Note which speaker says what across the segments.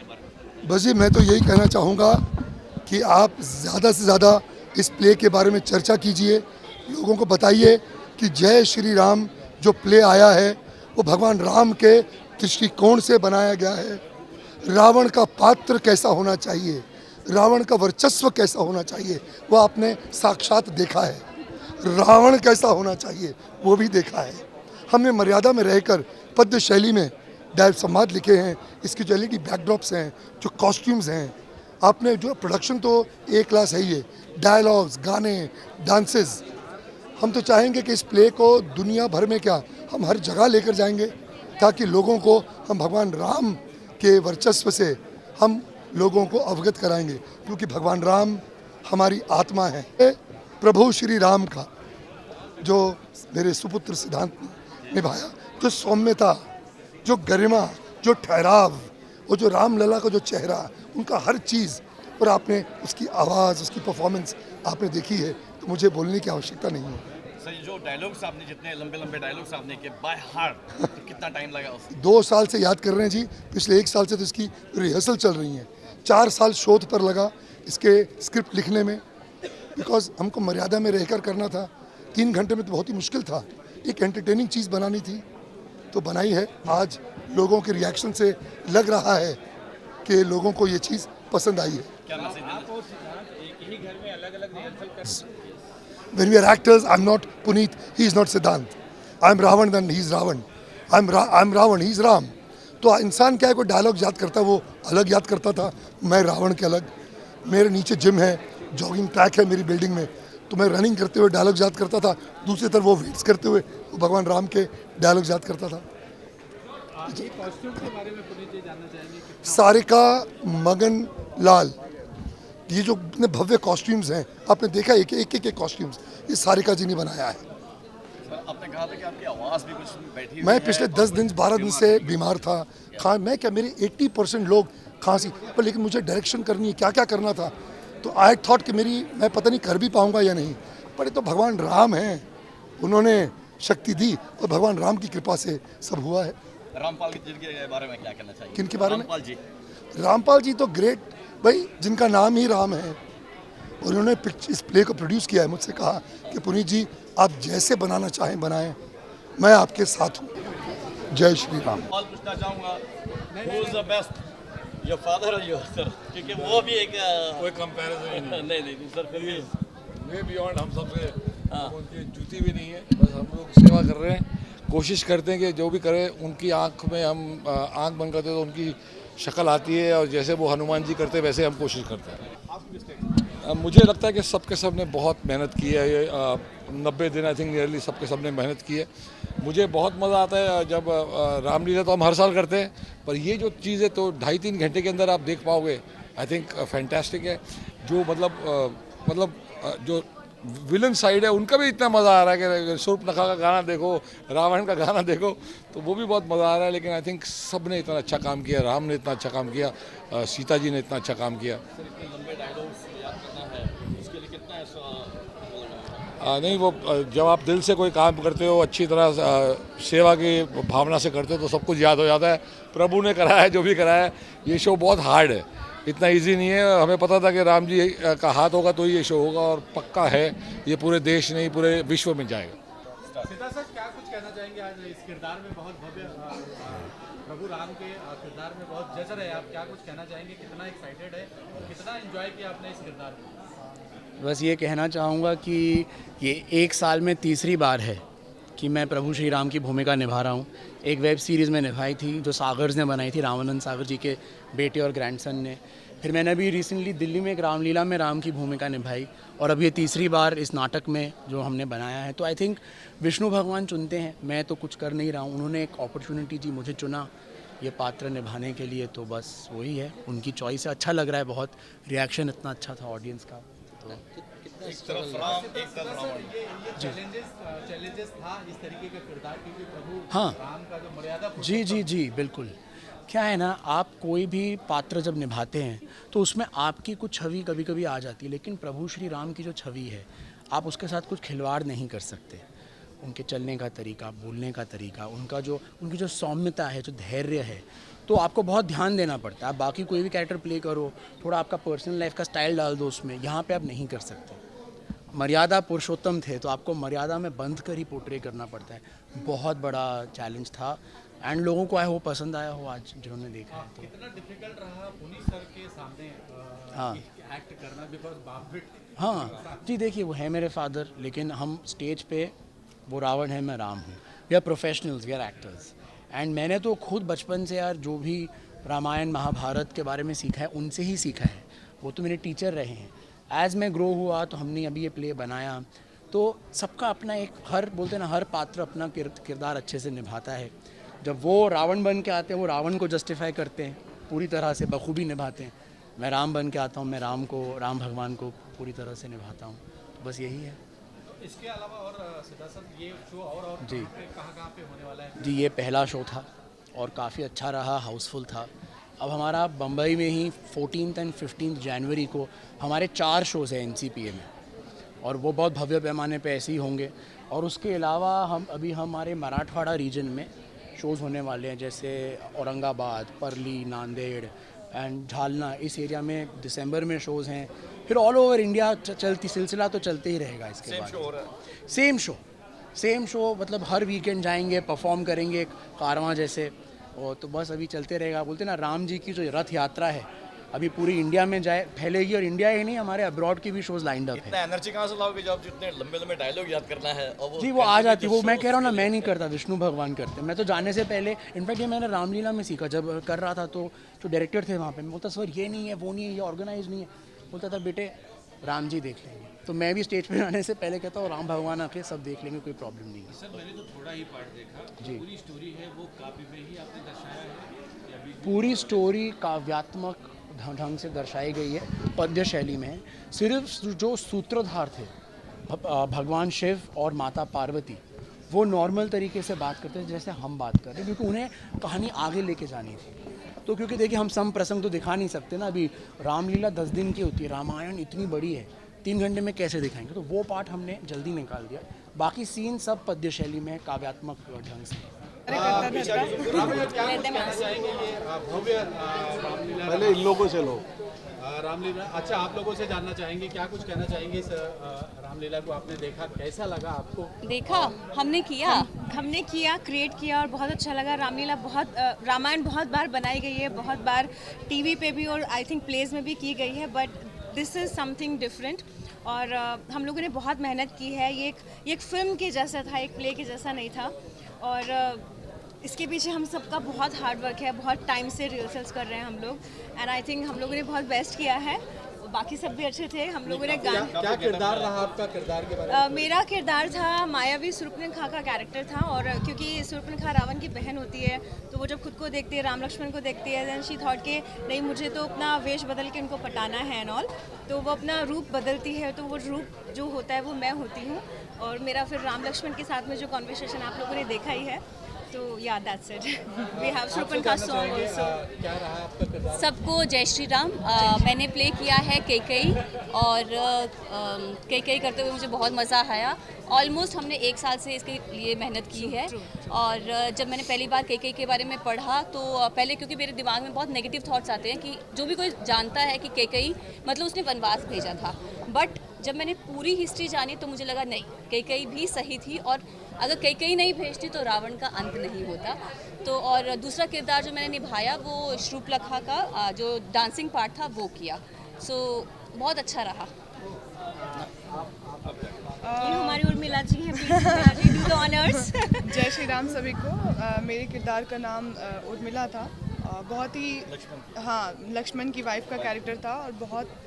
Speaker 1: इसके बारे में?
Speaker 2: बस जी, मैं तो यही कहना चाहूँगा कि आप ज़्यादा से ज़्यादा इस प्ले के बारे में चर्चा कीजिए, लोगों को बताइए कि जय श्री राम जो प्ले आया है वो भगवान राम के दृष्टिकोण से बनाया गया है। रावण का पात्र कैसा होना चाहिए, रावण का वर्चस्व कैसा होना चाहिए, वो आपने साक्षात देखा है। रावण कैसा होना चाहिए वो भी देखा है। हमने मर्यादा में रहकर पद्य शैली में डायल संवाद लिखे हैं। इसकी जो एलईडी बैकड्रॉप्स हैं, जो कॉस्ट्यूम्स हैं, आपने जो प्रोडक्शन तो ए क्लास है ही है, डायलॉग्स, गाने, डांसेस। हम तो चाहेंगे कि इस प्ले को दुनिया भर में क्या, हम हर जगह लेकर जाएंगे ताकि लोगों को हम भगवान राम के वर्चस्व से हम लोगों को अवगत कराएंगे, क्योंकि भगवान राम हमारी आत्मा है। प्रभु श्री राम का जो मेरे सुपुत्र सिद्धांत ने निभाया, जो सौम्यता, जो गरिमा, जो ठहराव, वो जो रामलला का जो चेहरा, उनका हर चीज़, और आपने उसकी आवाज़, उसकी परफॉर्मेंस आपने देखी है, तो मुझे बोलने की आवश्यकता नहीं है।
Speaker 1: सर, ये जो डायलॉग्स आपने, जितने लंबे लंबे डायलॉग्स आपने किए बाय हार्ट, तो कितना टाइम लगा उसमें?
Speaker 2: 2 साल से याद कर रहे हैं जी, पिछले 1 साल से तो इसकी रिहर्सल चल रही है। 4 साल शोध पर लगा इसके स्क्रिप्ट लिखने में, बिकॉज हमको मर्यादा में रहकर करना था। 3 घंटे में तो बहुत ही मुश्किल था, एक एंटरटेनिंग चीज़ बनानी थी, तो बनाई है। आज लोगों के रिएक्शन से लग रहा है कि लोगों को ये चीज़ पसंद आई है।
Speaker 1: क्या मैसेज देना?
Speaker 2: When we are actors, I'm not Puneet, he is not Siddhant. I'm Ravan, then he is Ravan. I'm Ravan, he is Ram. तो इंसान क्या है, कोई डायलॉग याद करता है वो अलग याद करता था, मैं रावण के अलग। मेरे नीचे जिम है, जॉगिंग ट्रैक है मेरी बिल्डिंग में, तो मैं रनिंग करते हुए डायलॉग याद करता था। दूसरी तरफ वो वेट्स करते हुए वो भगवान राम के डायलॉग याद करता था।
Speaker 3: कॉस्ट्यूम के बारे में पुनीत जी जानना चाहेंगे कि
Speaker 2: सारिका, मगन लाल, ये जो इतने भव्य कॉस्ट्यूम्स हैं, आपने देखा एक एक एक कॉस्ट्यूम्स, ये सारिका जी ने बनाया है।
Speaker 1: सर, आपने कहा था कि आपकी आवाज़ भी कुछ बैठी हुई
Speaker 2: मैं
Speaker 1: है
Speaker 2: पिछले
Speaker 1: और
Speaker 2: 10 दिन 12 दिन से बीमार था, मैं क्या, मेरे 80% लोग खांसी पर, लेकिन मुझे डायरेक्शन करनी है, क्या क्या करना था, तो आई थॉट कि मैं पता नहीं कर भी पाऊंगा या नहीं, पर ये तो भगवान राम हैं, उन्होंने शक्ति दी और भगवान राम की कृपा से सब हुआ है।
Speaker 1: रामपाल जी के बारे में क्या कहना चाहिए?
Speaker 2: किनके बारे में?
Speaker 1: रामपाल जी।
Speaker 2: रामपाल जी तो ग्रेट भाई, जिनका नाम ही राम है, उन्होंने इस प्ले को प्रोड्यूस किया है। मुझसे कहा कि पुनीत जी आप जैसे बनाना चाहें बनाएं, मैं आपके साथ हूँ। जय श्री राम।
Speaker 1: सवाल पूछना चाहूँगा, who is the best, your father और योर सर? क्योंकि वो भी एक
Speaker 4: कोई कंपैरिजन ही नहीं।
Speaker 1: नहीं सर, फिर भी
Speaker 4: वे बियॉन्ड हम सबसे, हम उनकी जूती भी नहीं है, बस हम लोग सेवा कर रहे हैं, कोशिश करते हैं कि जो भी करें उनकी आंख में हम आंख बंद करते हैं तो उनकी शक्ल आती है, और जैसे वो हनुमान जी करते हैं वैसे हम कोशिश करते हैं। मुझे लगता है कि सबके सब ने बहुत मेहनत की है, ये 90 दिन आई थिंक नियरली सबके सब ने मेहनत की है। मुझे बहुत मज़ा आता है जब रामलीला तो हम हर साल करते हैं, पर ये जो चीज़ है तो 2.5-3 घंटे के अंदर आप देख पाओगे, आई थिंक फैंटास्टिक है। जो जो विलन साइड है उनका भी इतना मज़ा आ रहा है कि शूर्पणखा का गाना देखो, रावण का गाना देखो, तो वो भी बहुत मज़ा आ रहा है। लेकिन आई थिंक सब ने इतना अच्छा काम किया, राम ने इतना अच्छा काम किया, सीता जी ने इतना अच्छा काम किया।
Speaker 1: लंबे डायलॉग्स याद करना है, उसके लिए कितना ऐसा
Speaker 4: नहीं, वो जब आप दिल से कोई काम करते हो, अच्छी तरह सेवा की भावना से करते हो तो सब कुछ याद हो जाता है। प्रभु ने कराया है जो भी कराया है, ये शो बहुत हार्ड है, इतना इजी नहीं है। हमें पता था कि राम जी का हाथ होगा तो ये शो होगा, और पक्का है ये पूरे देश नहीं पूरे विश्व में जाएगा।
Speaker 3: सीता सर क्या कुछ कहना चाहेंगे आज इस किरदार में, बहुत भव्य प्रभु राम के किरदार में बहुत जच रहे हैं आप, क्या कुछ कहना चाहेंगे, कितना एक्साइटेड है और कितना एंजॉय किया आपने इस किरदार में?
Speaker 5: बस ये कहना चाहूँगा कि ये 1 साल में तीसरी बार है कि मैं प्रभु श्री राम की भूमिका निभा रहा हूँ। एक वेब सीरीज़ में निभाई थी जो सागर्स ने बनाई थी, रामानंद सागर जी के बेटे और ग्रैंडसन ने। फिर मैंने अभी रिसेंटली दिल्ली में एक रामलीला में राम की भूमिका निभाई, और अब ये तीसरी बार इस नाटक में जो हमने बनाया है। तो आई थिंक विष्णु भगवान चुनते हैं, मैं तो कुछ कर नहीं रहा हूँ, उन्होंने एक अपॉर्चुनिटी दी, मुझे चुना ये पात्र निभाने के लिए, तो बस वही है, उनकी चॉइस है। अच्छा लग रहा है, बहुत रिएक्शन इतना अच्छा था ऑडियंस का। तो
Speaker 1: एक तरफ राम एक तरफ रावण?
Speaker 3: ये चैलेंजेस था इस तरीके का किरदार, क्योंकि प्रभु
Speaker 5: हाँ।
Speaker 3: राम का जो मर्यादा
Speaker 5: जी बिल्कुल। क्या है ना, आप कोई भी पात्र जब निभाते हैं तो उसमें आपकी कुछ छवि कभी कभी आ जाती है, लेकिन प्रभु श्री राम की जो छवि है, आप उसके साथ कुछ खिलवाड़ नहीं कर सकते। उनके चलने का तरीका, बोलने का तरीका, उनकी जो सौम्यता है, जो धैर्य है, तो तो आपको बहुत ध्यान देना पड़ता है। आप बाकी कोई भी कैरेक्टर प्ले करो, थोड़ा आपका पर्सनल लाइफ का स्टाइल डाल दो उसमें, यहाँ पे आप नहीं कर सकते। मर्यादा पुरुषोत्तम थे तो आपको मर्यादा में बंद कर ही पोर्ट्रे करना पड़ता है। बहुत बड़ा चैलेंज था एंड लोगों को वो पसंद आया हो आज जिन्होंने देखा है। तो
Speaker 3: कितना डिफिकल्ट रहा पुनीत सर के सामने
Speaker 5: हाँ।
Speaker 3: एक्ट करना, बिकॉज बाप बेटे।
Speaker 5: हाँ जी, देखिए वो है मेरे फादर, लेकिन हम स्टेज पे वो रावण है, मैं राम हूँ। We are professionals, we are actors. And मैंने तो खुद बचपन से यार जो भी रामायण महाभारत के बारे में सीखा है उनसे ही सीखा है, वो तो मेरे टीचर रहे हैं। एज़ मैं ग्रो हुआ तो हमने अभी ये प्ले बनाया, तो सबका अपना एक, हर बोलते ना, हर पात्र अपना किरदार अच्छे से निभाता है। जब वो रावण बन के आते हैं वो रावण को जस्टिफाई करते हैं, पूरी तरह से बखूबी निभाते हैं। मैं राम बन के आता हूँ, मैं राम भगवान को पूरी तरह से निभाता हूँ। तो बस यही है
Speaker 3: इसके अलावा और सिद्धार्थ ये शो और
Speaker 5: जी।
Speaker 3: कहाँ पे होने वाला है?
Speaker 5: जी, ये पहला शो था और काफ़ी अच्छा रहा, हाउसफुल था। अब हमारा बम्बई में ही 14 एंड 15 जनवरी को हमारे 4 शोज़ हैं NCPA में, और वो बहुत भव्य पैमाने पे ऐसे ही होंगे। और उसके अलावा हमारे मराठवाड़ा रीजन में शोज़ होने वाले हैं, जैसे औरंगाबाद, परली, नांदेड़ एंड झालना, इस एरिया में दिसंबर में शोज़ हैं। फिर ऑल ओवर इंडिया सिलसिला तो चलते ही रहेगा। इसके बाद सेम शो मतलब हर वीकेंड जाएंगे, परफॉर्म करेंगे कारवां जैसे, और तो बस अभी चलते रहेगा। बोलते ना, राम जी की जो रथ यात्रा है अभी पूरी इंडिया में फैलेगी, और इंडिया ही नहीं, हमारे अब्रॉड की भी शोज़ लाइंड अप है।
Speaker 1: इतना एनर्जी कहाँ से लाओगे जब जितने लंबे लंबे डायलॉग याद करना है? और
Speaker 5: जी, वो आ जाती है। वो मैं कह रहा हूँ ना, मैं नहीं करता, विष्णु भगवान करते। मैं तो जाने से पहले, इनफैक्ट ये मैंने रामलीला में सीखा। जब कर रहा था तो जो डायरेक्टर थे वहाँ पे, मैं बोलता सर ये नहीं है, वो नहीं है, ये ऑर्गेनाइज नहीं है। बोलता था बेटे राम जी देख लेंगे। तो मैं भी स्टेज पे जाने से पहले कहता हूँ राम भगवान आके सब देख लेंगे, कोई प्रॉब्लम नहीं है।
Speaker 3: सर मैंने तो थोड़ा ही पार्ट देखा
Speaker 5: जी।
Speaker 3: पूरी स्टोरी है वो काफी में ही आपने दर्शाया है या अभी?
Speaker 5: पूरी स्टोरी काव्यात्मक ढंग से दर्शाई गई है, पद्य शैली में है। सिर्फ जो सूत्रधार थे भगवान शिव और माता पार्वती, वो नॉर्मल तरीके से बात करते थे जैसे हम बात कर रहे हैं, क्योंकि उन्हें कहानी आगे लेके जानी थी। तो क्योंकि देखिए हम सम प्रसंग तो दिखा नहीं सकते ना, अभी रामलीला 10 दिन की होती है, रामायण इतनी बड़ी है, 3 घंटे में कैसे दिखाएंगे? तो वो पार्ट हमने जल्दी निकाल दिया। बाकी सीन सब पद्य शैली में, काव्यात्मक ढंग से।
Speaker 4: पहले इन लोगों से लो।
Speaker 3: रामलीला, अच्छा आप लोगों से जानना चाहेंगे, क्या कुछ कहना चाहेंगे इस रामलीला को आपने देखा, कैसा लगा आपको?
Speaker 6: देखा, हमने किया, क्रिएट किया और बहुत अच्छा लगा। रामलीला बहुत, रामायण बहुत बार बनाई गई है, बहुत बार टीवी पे भी और आई थिंक प्लेज में भी की गई है, but this is something different. और हम लोगों ने बहुत मेहनत की है। ये एक फिल्म के जैसा था, एक प्ले के जैसा नहीं था। और इसके पीछे हम सबका बहुत हार्ड वर्क है, बहुत टाइम से रिहर्सल्स कर रहे हैं हम लोग, एंड आई थिंक हम लोगों ने बहुत बेस्ट किया है। बाकी सब भी अच्छे थे। हम लोगों ने
Speaker 3: क्या किरदार रहा आपका? किरदार के बारे में?
Speaker 6: मेरा किरदार था मायावी शूर्पणखा का कैरेक्टर था। और क्योंकि शूर्पणखा रावण की बहन होती है, तो वो जब खुद को देखती है, राम लक्ष्मण को देखती है, देन शी थॉट के नहीं, मुझे तो अपना वेश बदल के उनको पटाना है एंड ऑल। तो वो अपना रूप बदलती है, तो वो रूप जो होता है वो मैं होती हूँ। और मेरा फिर राम लक्ष्मण के साथ में जो कॉन्वर्सेशन आप लोगों ने देखा ही है, तो या that's it. We have Shurpanakha song also.
Speaker 3: क्या रहा आपका किरदार?
Speaker 7: सबको जय श्री राम। मैंने प्ले किया है कैकेयी, और कैकेयी करते हुए मुझे बहुत मज़ा आया। ऑलमोस्ट हमने 1 साल से इसके लिए मेहनत की है। और जब मैंने पहली बार कैकेयी के बारे में पढ़ा, तो पहले क्योंकि मेरे दिमाग में बहुत नेगेटिव थॉट्स आते हैं कि जो भी कोई जानता है कि कैकेयी मतलब उसने वनवास भेजा था, बट जब मैंने पूरी हिस्ट्री जानी तो मुझे लगा नहीं, कैकेयी भी सही थी, और अगर कैकेयी नहीं भेजती तो रावण का अंत नहीं होता। तो और दूसरा किरदार जो मैंने निभाया वो शूर्पणखा का जो डांसिंग पार्ट था वो किया। सो बहुत अच्छा रहा।
Speaker 6: ये हमारी उर्मिला जी हैं, please Urmila ji do the honours.
Speaker 8: जय श्री राम सभी को। मेरे किरदार का नाम उर्मिला था। बहुत ही, हाँ, लक्ष्मण की वाइफ का कैरेक्टर था, और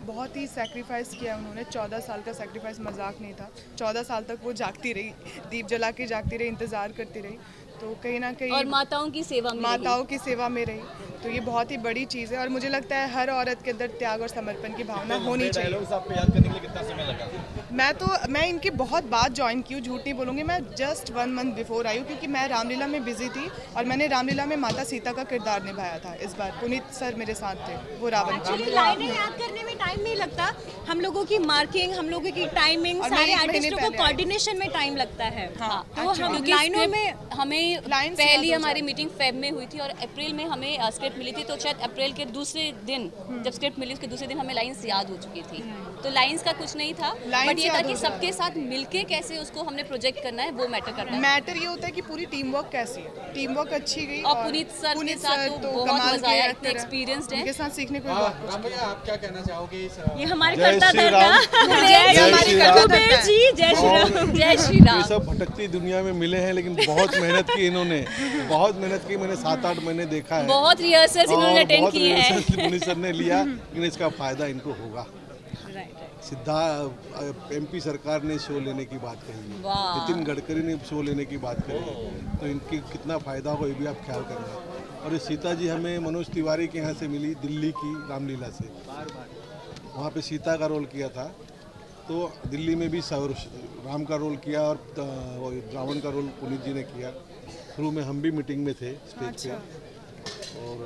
Speaker 8: बहुत ही सैक्रिफाइस किया उन्होंने। 14 साल का सैक्रिफाइस मजाक नहीं था। 14 साल तक वो जागती रही, दीप जला के जागती रही, इंतज़ार करती रही। तो कहीं ना कहीं,
Speaker 7: और माताओं की सेवा में
Speaker 8: रही। तो ये बहुत ही बड़ी चीज़ है, और मुझे लगता है हर औरत के अंदर त्याग और समर्पण की भावना होनी चाहिए।
Speaker 1: आपको याद करने के लिए कितना समय लगा?
Speaker 8: मैं इनकी बहुत बात ज्वाइन की हूँ, झूठ नहीं बोलूँगी। मैं जस्ट 1 मंथ बिफोर आई हूँ, क्योंकि मैं रामलीला में बिजी थी, और मैंने रामलीला में माता सीता का किरदार निभाया था। इस बार पुनीत सर मेरे साथ थे, वो रावण।
Speaker 6: एक्चुअली लाइनें याद करने में टाइम नहीं लगता, हम लोगों की मार्किंग, हम लोगों की टाइमिंग,
Speaker 8: और
Speaker 6: सारे
Speaker 8: मैं 1 महीने
Speaker 6: आर्टिस्टों को
Speaker 8: पहले आई।
Speaker 6: कोऑर्डिनेशन में टाइम लगता है।
Speaker 8: हाँ,
Speaker 6: तो हम
Speaker 7: क्योंकि
Speaker 6: लाइनों में
Speaker 7: हमें
Speaker 8: लाइन से
Speaker 7: पहली
Speaker 8: याद हो
Speaker 7: हमारी
Speaker 8: जाए।
Speaker 7: मीटिंग फेब में हुई थी, और अप्रैल में हमें स्क्रिप्ट स्क्रिप्ट मिली थी तो शायद अप्रैल के दूसरे दिन जब स्क्रिप्ट मिली उसके दूसरे दिन हमें लाइंस याद हो चुकी थी। तो लाइंस का कुछ नहीं था, बट ये था कि सबके साथ मिलके कैसे उसको हमने प्रोजेक्ट करना है वो मैटर करता है।
Speaker 8: मैटर ये होता है कि पूरी टीम वर्क कैसी है, टीम वर्क अच्छी गई
Speaker 7: और पुनीत सर के साथ तो बहुत मजा आया, इतने एक्सपीरियंस्ड है।
Speaker 8: उनके साथ सीखने को बहुत कुछ।
Speaker 3: राम भैया आप क्या कहना चाहोगे इस
Speaker 6: ये हमारे
Speaker 9: जय
Speaker 6: करता
Speaker 9: श्री
Speaker 6: धरता
Speaker 9: राम।
Speaker 6: कुबेर जी, जय श्री राम।
Speaker 7: जय श्री
Speaker 9: ये
Speaker 7: राम।
Speaker 9: सब भटकती दुनिया में मिले हैं, लेकिन बहुत मेहनत की इन्होंने, बहुत मेहनत की। मैंने 7-8 महीने देखा है,
Speaker 7: बहुत रिहर्सल्स इन्होंने
Speaker 9: और
Speaker 7: अटेंड
Speaker 9: बहुत
Speaker 7: किए हैं।
Speaker 9: रिहर्सल पुनीत सर ने लिया, लेकिन इसका फायदा इनको होगा। सीधा एमपी सरकार ने शो लेने की बात कही है,
Speaker 7: वाह।
Speaker 9: नितिन गडकरी ने शो लेने की बात कही है, तो इनकी कितना फायदा होगा ये भी आप ख्याल करना। और ये सीता जी हमें मनोज तिवारी के यहाँ से मिली, दिल्ली की रामलीला से, वहाँ पे सीता का रोल किया था। तो दिल्ली में भी राम का रोल किया और रावण का रोल पुनीत जी ने किया। शुरू में हम भी मीटिंग में थे स्टेज पे, और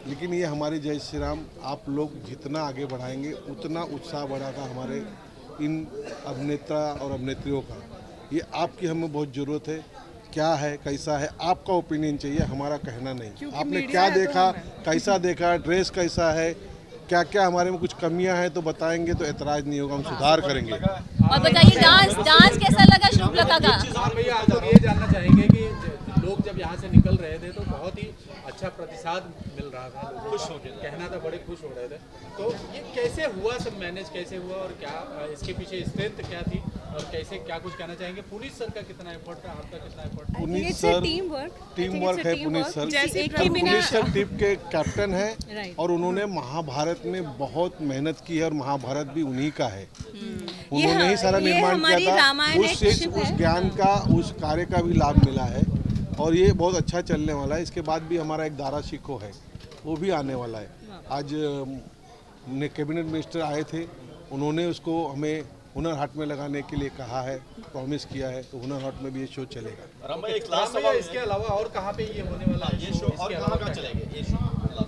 Speaker 9: लेकिन ये हमारी जय श्री राम आप लोग जितना आगे बढ़ाएंगे उतना उत्साह बढ़ागा हमारे इन अभिनेता और अभिनेत्रियों का। ये आपकी हमें बहुत ज़रूरत है। क्या है, कैसा है, आपका ओपिनियन चाहिए, हमारा कहना नहीं। आपने क्या देखा, कैसा देखा, ड्रेस कैसा है, क्या क्या हमारे में कुछ कमियां हैं तो बताएंगे, तो एतराज़ नहीं होगा, हम सुधार करेंगे।
Speaker 7: और बताइए डांस कैसा लगा शुभलता का?
Speaker 3: राम भैया आप लोग ये जानना चाहेंगे कि लोग जब यहाँ से निकल रहे थे तो बहुत ही अच्छा प्रतिसाद मिल रहा था, लोग खुश हो गए, कहना था बड़े खुश हो रहे थे। तो ये कैसे हुआ, सब मैनेज कैसे हुआ और क्या इसके पीछे स्ट्रेंथ क्या थी और कैसे, क्या कुछ कहना चाहेंगे? पुनीत सर का कितना एफर्ट था, आपका कितना एफर्ट था?
Speaker 9: पुनीत सर टीम वर्क है। Puneet sir Puneet sir team के कैप्टन हैं और उन्होंने महाभारत में बहुत मेहनत की है और महाभारत भी उन्हीं का है। उन्होंने ही सारा निर्माण किया था, उस ज्ञान का, उस कार्य का भी लाभ मिला है और ये बहुत अच्छा चलने वाला है। इसके बाद भी हमारा एक दारा शिको है, वो भी आने वाला है। आज कैबिनेट मिनिस्टर आए थे, उन्होंने उसको हमें हुनर हाट में लगाने के लिए कहा है, प्रॉमिस किया है, तो हुनर हाट में भी ये शो चलेगा।
Speaker 1: राम भाई एक लास्ट सवाल,
Speaker 3: इसके अलावा और कहाँ पे ये होने वाला है
Speaker 1: ये शो और कहाँ चलेगा ये शो?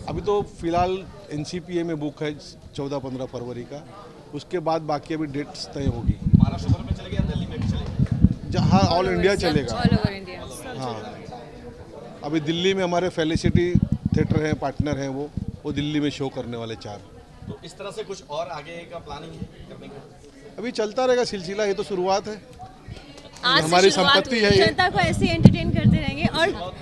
Speaker 9: अभी तो फिलहाल NCPA में बुक है 14-15 फरवरी का, उसके बाद बाकी अभी डेट्स तय होगी।
Speaker 1: महाराष्ट्र भर में चलेगा या दिल्ली में भी चलेगा?
Speaker 9: जहाँ ऑल इंडिया चलेगा।
Speaker 6: All over India.
Speaker 9: हाँ, अभी दिल्ली में हमारे फेलिसिटी थिएटर हैं, पार्टनर हैं, वो दिल्ली में शो करने वाले 4।
Speaker 1: तो इस तरह से कुछ और आगे का प्लानिंग है करने का?
Speaker 9: अभी चलता रहेगा सिलसिला, ये तो शुरुआत है,
Speaker 7: आज से
Speaker 9: हमारी
Speaker 7: शुरुआत
Speaker 9: संपत्ति
Speaker 7: हुई।
Speaker 9: है ये।
Speaker 6: जनता को ऐसे एंटरटेन करते रहेंगे। और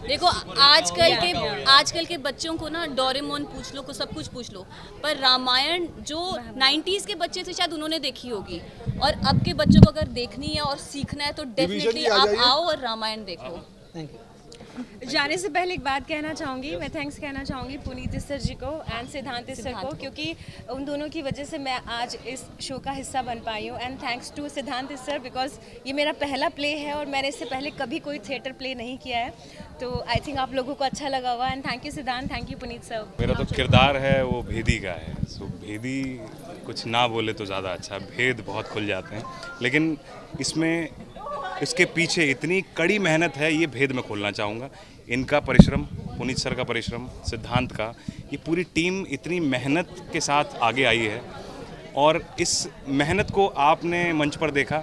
Speaker 7: देखो आजकल के बच्चों को ना डोरेमोन पूछ लो, को सब कुछ पूछ लो, पर रामायण जो 90s के बच्चे थे शायद उन्होंने देखी होगी, और अब के बच्चों को अगर देखनी है और सीखना है तो डेफिनेटली आप आओ और रामायण देखो।
Speaker 6: जाने से पहले एक बात कहना चाहूँगी, मैं थैंक्स कहना चाहूँगी पुनीत सर जी को एंड सिद्धांत सर को, क्योंकि उन दोनों की वजह से मैं आज इस शो का हिस्सा बन पाई हूँ। एंड थैंक्स टू सिद्धांत सर, बिकॉज ये मेरा पहला प्ले है और मैंने इससे पहले कभी कोई थिएटर प्ले नहीं किया है, तो आई थिंक आप लोगों को अच्छा लगा होगा। एंड थैंक यू सिद्धांत, थैंक यू पुनीत सर।
Speaker 10: मेरा तो किरदार है वो भेदी का है, सो भेदी कुछ ना बोले तो ज़्यादा अच्छा, भेद बहुत खुल जाते हैं, लेकिन इसमें इसके पीछे इतनी कड़ी मेहनत है, ये भेद मैं खोलना चाहूँगा। इनका परिश्रम, पुनीत सर का परिश्रम, सिद्धांत का, ये पूरी टीम इतनी मेहनत के साथ आगे आई है और इस मेहनत को आपने मंच पर देखा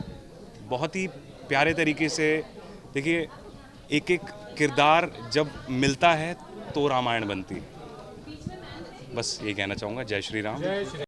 Speaker 10: बहुत ही प्यारे तरीके से। देखिए, एक एक किरदार जब मिलता है तो रामायण बनती है। बस ये कहना चाहूँगा। जय श्री राम।